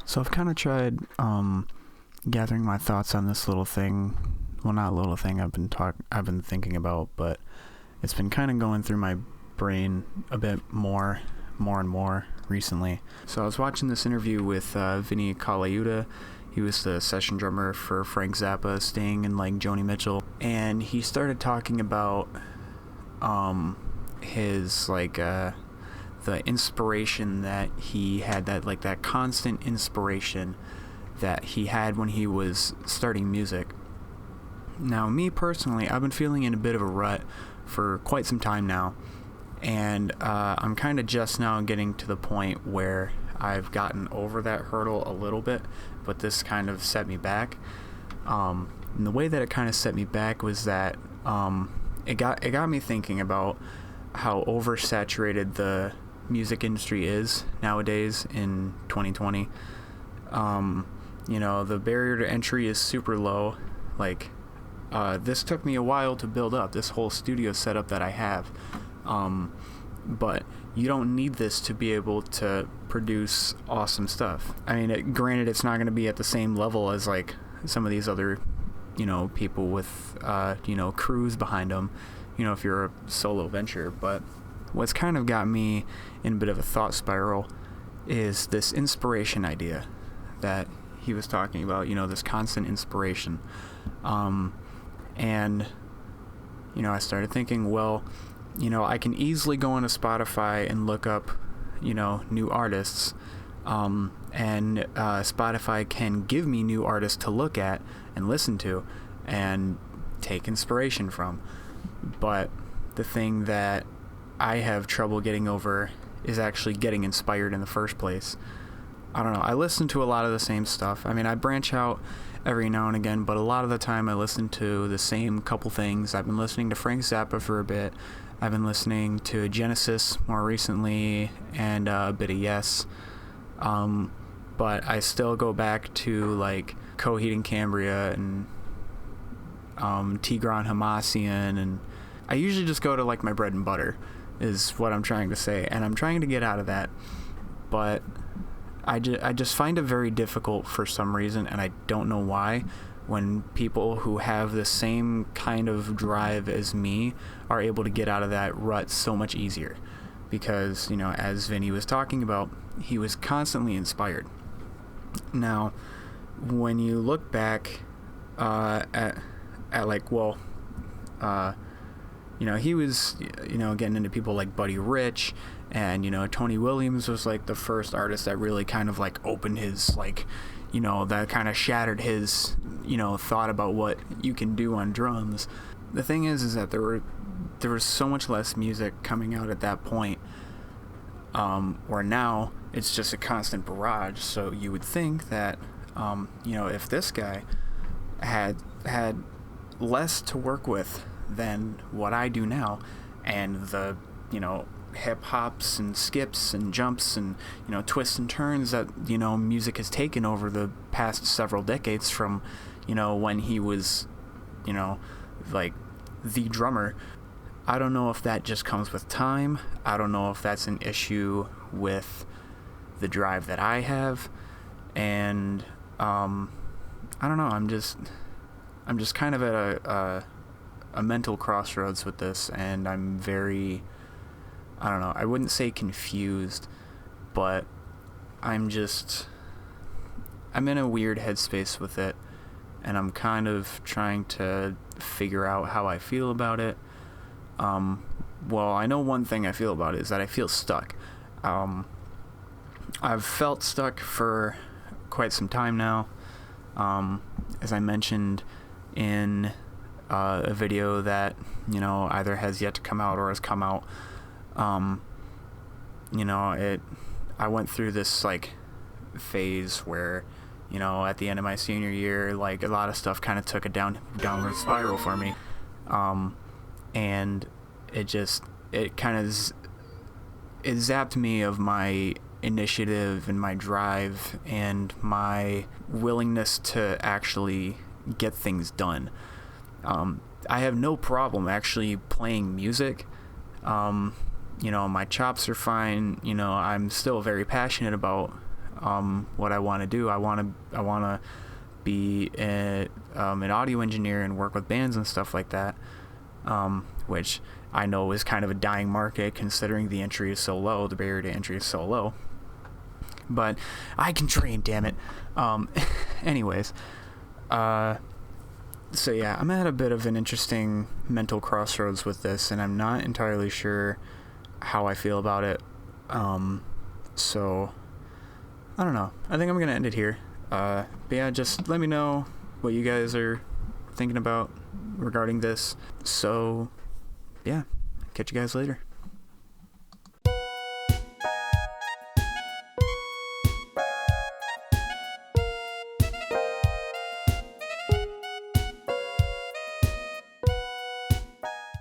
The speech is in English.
So I've kind of tried gathering my thoughts on this little thing. Well, not little thing I've been thinking about, but it's been kind of going through my brain a bit more and more recently. So I was watching this interview with Vinny Colaiuta. He was the session drummer for Frank Zappa, Sting, and like Joni Mitchell, and he started talking about his the inspiration that he had, that constant inspiration that he had when he was starting music. Now, me personally, I've been feeling in a bit of a rut for quite some time now, and I'm kind of just now getting to the point where I've gotten over that hurdle a little bit, but this kind of set me back. And the way that it kind of set me back was that it got me thinking about how oversaturated the music industry is nowadays in 2020. The barrier to entry is super low. This took me a while to build up, this whole studio setup that I have. But you don't need this to be able to produce awesome stuff. I mean, granted, it's not going to be at the same level as like some of these other, people with, crews behind them, if you're a solo venture. But what's kind of got me in a bit of a thought spiral is this inspiration idea that he was talking about, this constant inspiration. And I started thinking, well, I can easily go onto Spotify and look up, new artists, and Spotify can give me new artists to look at and listen to and take inspiration from. But the thing that I have trouble getting over is actually getting inspired in the first place. I don't know. I listen to a lot of the same stuff. I mean, I branch out every now and again, but a lot of the time I listen to the same couple things. I've been listening to Frank Zappa for a bit. I've been listening to Genesis more recently and a bit of Yes. But I still go back to like Coheed and Cambria and Tigran Hamasyan, and I usually just go to like my bread and butter is what I'm trying to say, and I'm trying to get out of that. But I just find it very difficult for some reason, and I don't know why, when people who have the same kind of drive as me are able to get out of that rut so much easier. Because, as Vinny was talking about, he was constantly inspired. Now, when you look back he was, getting into people like Buddy Rich, and, Tony Williams was like the first artist that really kind of like opened his, that kind of shattered his, thought about what you can do on drums. The thing is that there was so much less music coming out at that point, where now it's just a constant barrage. So you would think that, if this guy had less to work with than what I do now, and the, hip hops and skips and jumps and, twists and turns that, music has taken over the past several decades from, when he was, the drummer. I don't know if that just comes with time. I don't know if that's an issue with the drive that I have. And, I don't know. I'm just kind of at a mental crossroads with this, and I'm very, I don't know, I wouldn't say confused, but I'm in a weird headspace with it, and I'm kind of trying to figure out how I feel about it. Well, I know one thing I feel about it is that I feel stuck. I've felt stuck for quite some time now. As I mentioned in a video that, either has yet to come out or has come out, I went through this phase where, at the end of my senior year, a lot of stuff kind of took a downward spiral for me. And it zapped me of my initiative and my drive and my willingness to actually get things done. I have no problem actually playing music. My chops are fine. I'm still very passionate about what I want to do. I want to be an audio engineer and work with bands and stuff like that, which I know is kind of a dying market considering the entry is so low, the barrier to entry is so low. But I can train, damn it. Anyways, so yeah, I'm at a bit of an interesting mental crossroads with this, and I'm not entirely sure how I feel about it. So I don't know. I think I'm gonna end it here. But yeah, just let me know what you guys are thinking about regarding this. So yeah, catch you guys later.